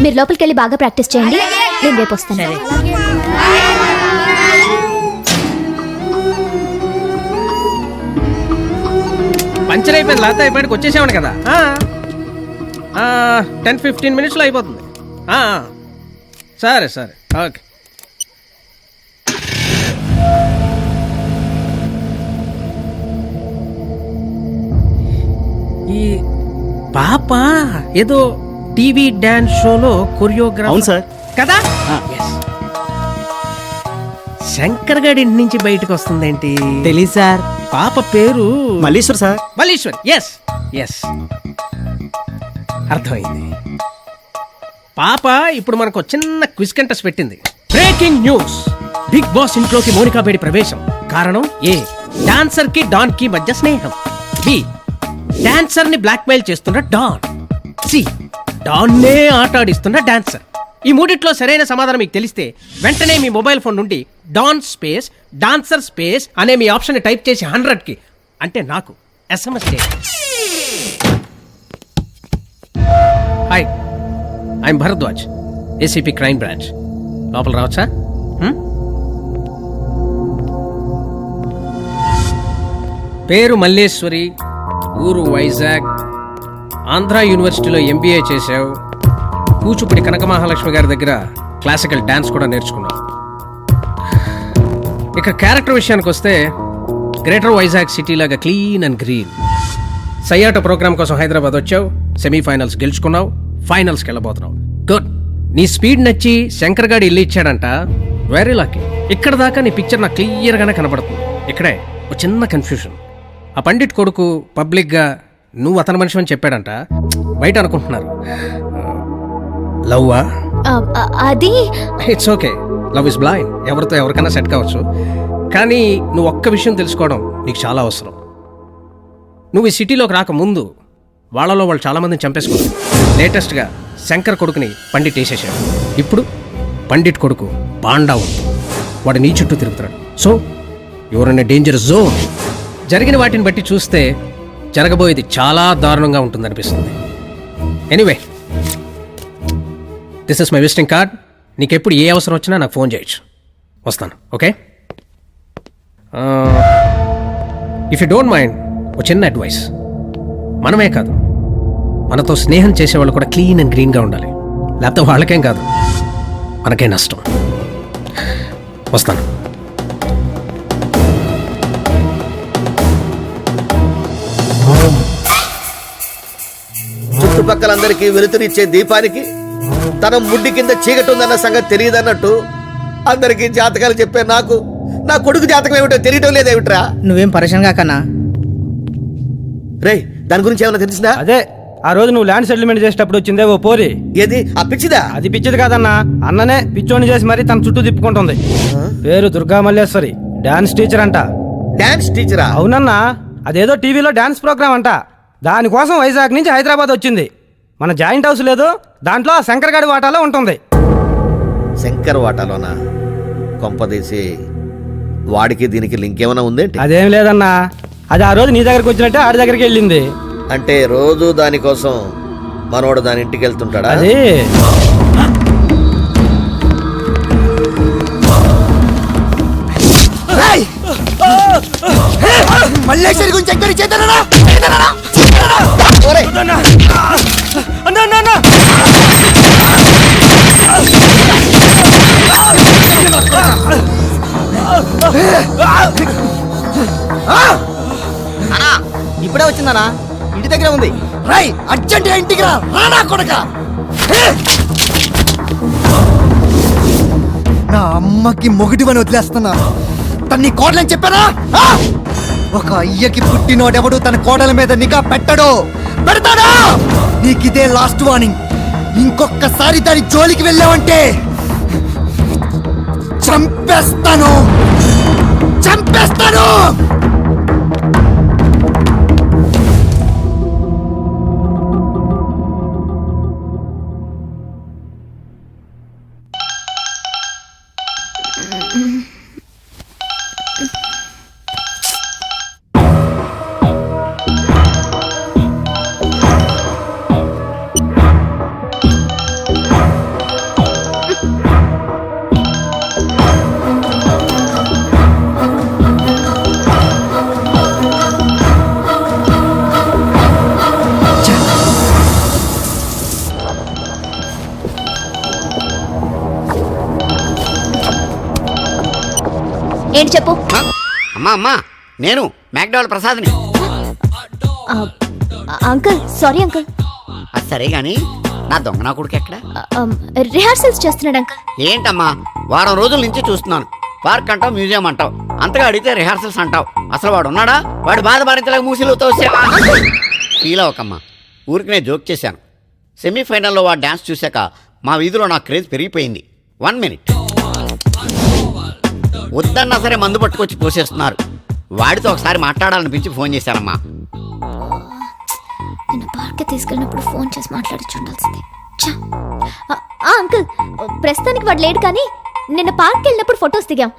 మీరు లోపలికి వెళ్ళి బాగా ప్రాక్టీస్ చేయండి, నేను రేపు వస్తాను. పంచర్ అయిపోయింది, లేకపోతే అయిపోయాడికి వచ్చేసామని కదా. 10-15 minutesలో అయిపోతుంది. సరే సరే ఓకే. ఈ పాప ఏదో టీవీ డాన్స్ షోలో కొరియోగ్రాఫర్ సార్ కదా. శంకర్ గారి ఇంటి నుంచి బయటకు వస్తుందేంటి తెలీదు సార్. పాప పేరు Malleshwar sir. Malleshwar. Yes yes అర్థమైంది. పాప ఇప్పుడు మనకు చిన్న క్విజ్ కంటెస్ట్ పెట్టింది. బ్రేకింగ్ న్యూస్, బిగ్ బాస్ ఇంట్లోకి మోనికా బేడి ప్రవేశం. కారణం ఏ, డాన్సర్ కి డాన్ కి మధ్య స్నేహం. బి, డాన్సర్ ని బ్లాక్ మెయిల్ చేస్తున్న డాన్. సి, డాన్ నే ఆట ఆడిస్తున్న డాన్సర్. ఈ మూడిట్లో సరైన సమాధానం మీకు తెలిస్తే వెంటనే మీ మొబైల్ ఫోన్ నుండి డాన్ స్పేస్ డాన్సర్ స్పేస్ అనే మీ ఆప్షన్ టైప్ చేసి 100కి అంటే నాకు SMS చేయండి. Hi, I'm Bharadwaj, ACP crime branch. లోపల రావచ్చా? పేరు మల్లేశ్వరి, ఊరు వైజాగ్, ఆంధ్ర యూనివర్సిటీలో MBA చేశావు. కూచిపూడి కనక మహాలక్ష్మి గారి దగ్గర క్లాసికల్ డాన్స్ కూడా నేర్చుకున్నావు. ఇక క్యారెక్టర్ విషయానికి వస్తే గ్రేటర్ వైజాగ్ సిటీ లాగా క్లీన్ అండ్ గ్రీన్. సయ్యాట ప్రోగ్రామ్ కోసం హైదరాబాద్ వచ్చావు, సెమీఫైనల్స్ గెలుచుకున్నావు, ఫైనల్స్కి వెళ్ళబోతున్నావు. గుడ్. నీ స్పీడ్ నచ్చి శంకర్ గారు ఇల్లు ఇచ్చాడంట. Very lucky. ఇక్కడ దాకా నీ పిక్చర్ నాకు క్లియర్గానే కనబడుతుంది. ఇక్కడే ఒక చిన్న కన్ఫ్యూజన్. ఆ పండిట్ కొడుకు పబ్లిక్గా నువ్వు అతని మనిషి అని చెప్పాడంట. బయట అనుకుంటున్నారు లవ్వా? అది it's okay, love is blind. ఎవరితో ఎవరికైనా సెట్ కావచ్చు. కానీ నువ్వు ఒక్క విషయం తెలుసుకోవడం నీకు చాలా అవసరం. నువ్వు ఈ సిటీలోకి రాకముందు వాళ్ళలో వాళ్ళు చాలామందిని చంపేసుకున్నావు. లేటెస్ట్గా శంకర్ కొడుకుని పండిట్ వేసేసాడు. ఇప్పుడు పండిట్ కొడుకు పాండావు, వాడు నీ చుట్టూ తిరుగుతున్నాడు. So your in a danger zone. జరిగిన వాటిని బట్టి చూస్తే జరగబోయేది చాలా దారుణంగా ఉంటుందనిపిస్తుంది. Anyway, this is my visiting card. నీకెప్పుడు ఏ అవసరం వచ్చినా నాకు ఫోన్ చేయొచ్చు. వస్తాను. Okay? If you don't mind, ఒక చిన్న అడ్వైస్. మనమే కాదు, మనతో స్నేహం చేసేవాళ్ళు కూడా క్లీన్ అండ్ గ్రీన్గా ఉండాలి. లేకపోతే వాళ్ళకేం కాదు, మనకే నష్టం. వస్తాను. చుట్టుపక్కలందరికీ వెలుతురిచ్చే దీపానికి తన ముడ్డి కింద చీకటి ఉందన్న సంగతి తెలియదన్నట్టు అందరికీ జాతకాలు చెప్పే నాకు నా కొడుకు జాతకం ఏమిటో తెలియటం లేదేమిట్రా? నువ్వేం పరిశ్రమ కాకన్నా. రే, దాని గురించి ఏమైనా తెలిసిందా? అదే ఆ రోజు నువ్వు ల్యాండ్ సెటిల్మెంట్ చేసేటప్పుడు వచ్చిందే ఓ పోరి. ఏది ఆ పిచ్చిదా? అది పిచ్చిది కాదన్నా, అన్ననే పిచ్చోని చేసి మరి తన చుట్టూ తిప్పుకుంటుంది. పేరు దుర్గా మల్లేశ్వరి, డాన్స్ టీచర్ అంట. డాన్స్ టీచరా? అవునన్నా, అదేదో టీవీలో డాన్స్ ప్రోగ్రామ్ అంట. దానికోసం వైజాగ్ నుంచి హైదరాబాద్ వచ్చింది. మన జాయింట్ హౌస్ లేదు, దాంట్లో శంకర్ గాడి వాటాలో ఉంటుంది. శంకర్ వాటాలోనా? కొంపదీసి వాడికి దీనికి లింక్ ఏమైనా ఉందేంటి? అదేం లేదన్నా, అది ఆ రోజు నీ దగ్గరికి వచ్చినట్టే ఆడి దగ్గరికి వెళ్ళింది. అంటే రోజు దానికోసం మనోడు దాని ఇంటికి వెళ్తుంటాడా? అది మల్లేశ్వరి గురించి ఎంక్వైరీ చేద్దానా? ఇప్పుడే వచ్చిందనా, ఇంటి దగ్గర ఉంది. రై, అర్జెంట్ ఇంటికి రా. రానా కొడక, నా అమ్మకి మొగుడివని వదిలేస్తున్నా. తన్ని కోడలని చెప్పానా? ఒక అయ్యకి పుట్టినోడెవడు తన కోడల మీద నిఘా పెట్టడు. పెడతాడా? నీకిదే లాస్ట్ వార్నింగ్. ఇంకొకసారి దాని జోలికి వెళ్ళావంటే చంపేస్తాను, చంపేస్తాను. ఏంటి చెప్పు. అమ్మా అమ్మా నేను మ్యాక్డవల్ ప్రసాద్ని. Uncle sorry uncle. అది సరే గాని నా దొంగ నా కొడుకు ఎక్కడ? రిహార్సల్స్ చేస్తున్నాడు అంకుల్. ఏంటమ్మా వారం రోజుల నుంచి చూస్తున్నాను. పార్క్ అంటావు, మ్యూజియం అంటావు, అంతగా అడిగితే రిహార్సల్స్ అంటావు. అసలు వాడు ఉన్నాడా? వాడు బాధ భరించలేక మూసిలోతో ఫీల్ అవ్వకమ్మా, ఊరికి నేను జోక్ చేశాను. సెమీఫైనల్లో వాడు డ్యాన్స్ చూశాక మా వీధిలో నా క్రేజ్ పెరిగిపోయింది. 1 మినిట్ వద్దన్నా సరే మందు పట్టుకొచ్చి పోసేస్తున్నారు. వాడితో ఒకసారి మాట్లాడాలనిపించి ఫోన్ చేశానమ్మా. నిన్న పార్క్ తీసుకెళ్ళినప్పుడు ఫోన్ చేసి మాట్లాడి చూడాల్సింది. అంకుల్ ప్రస్తుతానికి వాడు లేడు, కానీ నిన్న పార్క్ వెళ్ళినప్పుడు ఫొటోస్ దిగాం.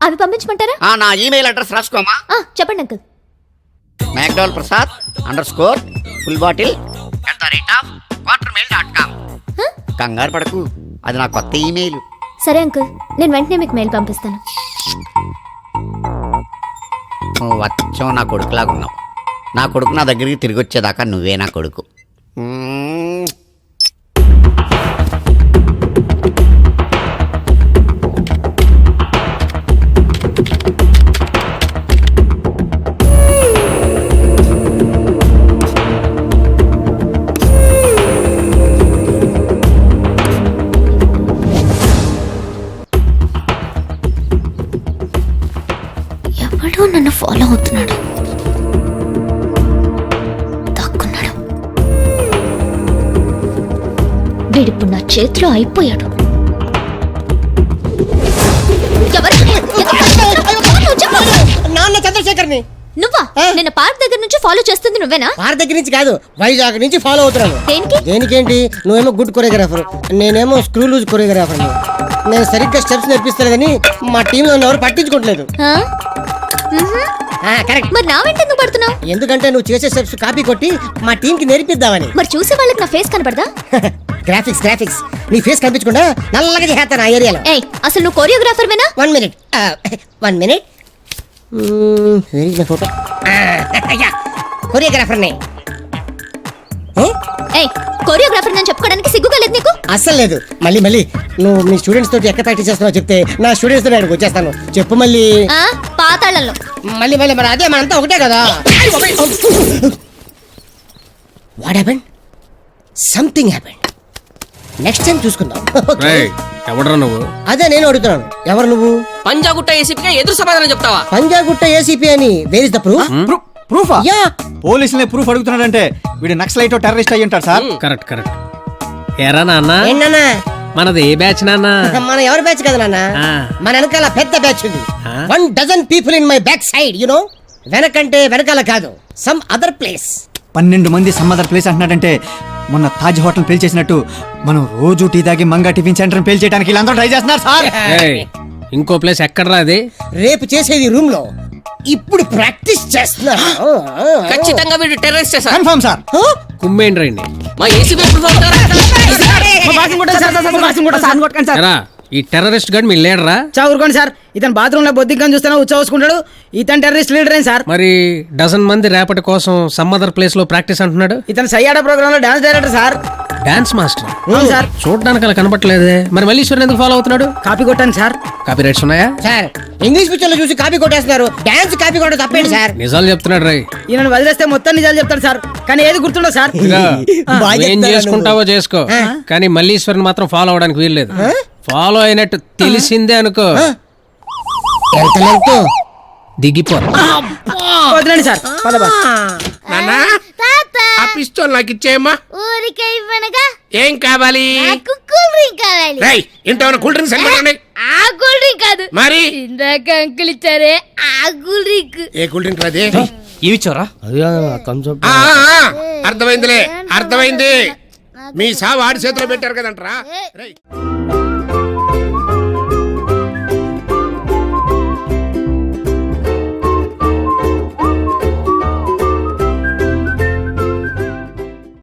అవి పంపించమంటారా? నా ఈమెయిల్ అడ్రస్ రాసుకోమా. చెప్పండి uncle. McDowell Prasad _ full bottle @quartermail.com. కంగారు పడకు, అది నా కొత్త ఈమెయిల్. సరే అంకుల్, నేను వెంటనే మీకు మెయిల్ పంపిస్తాను. నువ్వు వచ్చావు నా కొడుకులాగా ఉన్నావు. నా కొడుకు నా దగ్గరికి తిరిగి వచ్చేదాకా నువ్వే నా కొడుకు. ఎవడో నన్ను ఫాలో అవుతున్నాడు. దాక్కున్నాడు. వీడిప్పుడు నా చేతిలో అయిపోయాడు. నాన్న చంద్రశేఖర్ని. నువ్వా? నిన్న పార్క్ దగ్గర నుంచి ఫాలో చేస్తుంది నువ్వేనా? వారి దగ్గర నుంచి కాదు, వైజాగ్ నుంచి ఫాలో అవుతున్నాను. దేనికి? దేనికేంటి? నువ్వేమో గుడ్ కొరియోగ్రాఫర్, నేనేమో స్క్రూ లూజ్ కొరియోగ్రాఫర్. నేను సరిగ్గా స్టెప్స్ నేర్పిస్తాను, మా టీంలో ఎవరు పట్టించుకోవట్లేదు. కరెక్ట్. మరి నా వెంట ఎందుకు పడుతున్నావు? ఎందుకంటే నువ్వు చేసే స్టెప్స్ కాపీ కొట్టి మా టీం కి నేర్పిద్దామని. మరి చూసే వాళ్ళకి నా ఫేస్ కనపడదా? గ్రాఫిక్స్ నీ ఫేస్ కనిపించకుండా నల్లగా చేస్తాను ఆ ఏరియాలో. ఏయ్, అసలు నువ్వు కొరియోగ్రాఫర్ వేనా? 1 minute 1 minute. ఫోటో కొరియోగ్రాఫర్ని. ఏయ్, కొరియోగ్రాఫర్ నేను చెప్పుకోవడానికి సిగ్గుగా లేదు నీకు? అస్సలు లేదు. మళ్ళీ నువ్వు మీ స్టూడెంట్స్ తోటి ఎక్కడ ప్రాక్టీస్ చేస్తున్నావు చెప్తే నా స్టూడెంట్స్ తో నేను వచ్చేస్తాను. చెప్పు మళ్ళీ. పాతాళంలో. మళ్ళీ మరి అదే మనంతా ఒకటే కదా. What happened? Something happened. Next time చూసుకుందాం. ఎవడరా నువ్వు? అదే నేను అడుగుతున్నాను, ఎవరు నువ్వు? పంజాగుట్ట ఏసీపీగా ఎదురు సమాధానం చెప్తావా? పంజాగుట్ట ఏసీపీ అని. Where is the proof? ప్రూఫా? యా. పోలీసులే ప్రూఫ్ అడుగుతున్నాడంటే వీడు నక్సలైట్ టెర్రరిస్ట్ అయ్యి ఉంటారు సార్. కరెక్ట్. ఏరా నాన్న, ఏంటన్నా? మనది ఏ బ్యాచ్ నాన్న? మన ఎవరి బ్యాచ్ కదా నాన్న, మన వెనకాల పెద్ద బ్యాచ్ ఉంది. 1 dozen people in my back side, you know. వెనకంటే వెనకాల కాదు, సమ్ అదర్ ప్లేస్. 12 మంది సమ్ అదర్ ప్లేస్ అంటున్నాడంటే మొన్న తాజ్ హోటల్ పేల్ చేసినట్టు మనం రోజు టీ తాగి మంగా టిఫిన్ సెంటర్ పేల్ చేయడానికి వీళ్ళందరూ ట్రై చేస్తున్నారు సార్. ఇంకో ప్లేస్ ఎక్కడరా అది? రేపు చేసేది రూమ్ లో, ఇప్పుడు ప్రాక్టీస్ చేస్తున్నారు. ఖచ్చితంగా వీడు టెర్రరిస్ట్ సార్. Confirm sir. కుమ్మేండి రండి. మా ఏసీపీ ఎరా, ఈ టెర్రరిస్ట్ గాడు మీ లీడరా? ఊరుకోండి సార్, ఇతను బాత్రూమ్ లో బొద్దిగా చూస్తున్నా ఉచ్చవసుకుంటాడు. ఇతను టెర్రరిస్ట్ లీడర్ ఏం సార్? మరి డజన్ మంది రేపటి కోసం సమ్ అదర్ ప్లేస్ లో ప్రాక్టీస్ అంటున్నాడు. ఇతను సయ్యాడ ప్రోగ్రామ్ లో dance director sir. Dance master sir. చూడడానికి అలా కనపట్లేదే. మరి మళ్ళీ ఈశ్వరుని ఎందుకు ఫాలో అవుతున్నాడు? కాపీ కొట్టాను సార్. కాపీ రైట్స్ ఉన్నాయా? సార్, ఇంగ్లీష్ పిక్చర్లు చూసి కాపీ కొట్టేస్తున్నారు. డాన్స్ కాపీ కొట్టడం తప్పేంటి సార్? నిజాలు చెప్తున్నాడు రై. ఈయన వదిలేస్తే మొత్తం నిజాలు చెప్తాడు సార్, కానీ ఏది గుర్తుండదు సార్. ఏం చేసుకుంటావో చేసుకో, కానీ మల్లీశ్వరిని మాత్రం ఫాలో అవడానికి వీల్లేదు. ఫాలో అయినట్టు తెలిసిందే అనుకో, ఎంత లెంగ్త్? దిగిపో. వదిలేండి సార్. నాన్నా, ఆ పిస్తోల్ నాకు ఇచ్చేయమ్మా. ఊరికే ఇవ్వనగా. ఏం కావాలి? నాకు కూల్ డ్రింక్ కావాలి. రేయ్, ఇంట్లో కూల్ డ్రింక్స్ ఎంత? ఆ కూల్ డ్రింక్ కాదు, మరి ఇందాక అంకుల్ ఇచ్చారే ఆ కూల్ డ్రింక్. ఏ కూల్ డ్రింక్ అది? ఇవి చోరా. అర్థమైందిలే, అర్థమైంది. మీ సావు ఆడి చేతిలో పెట్టారు కదంటరా.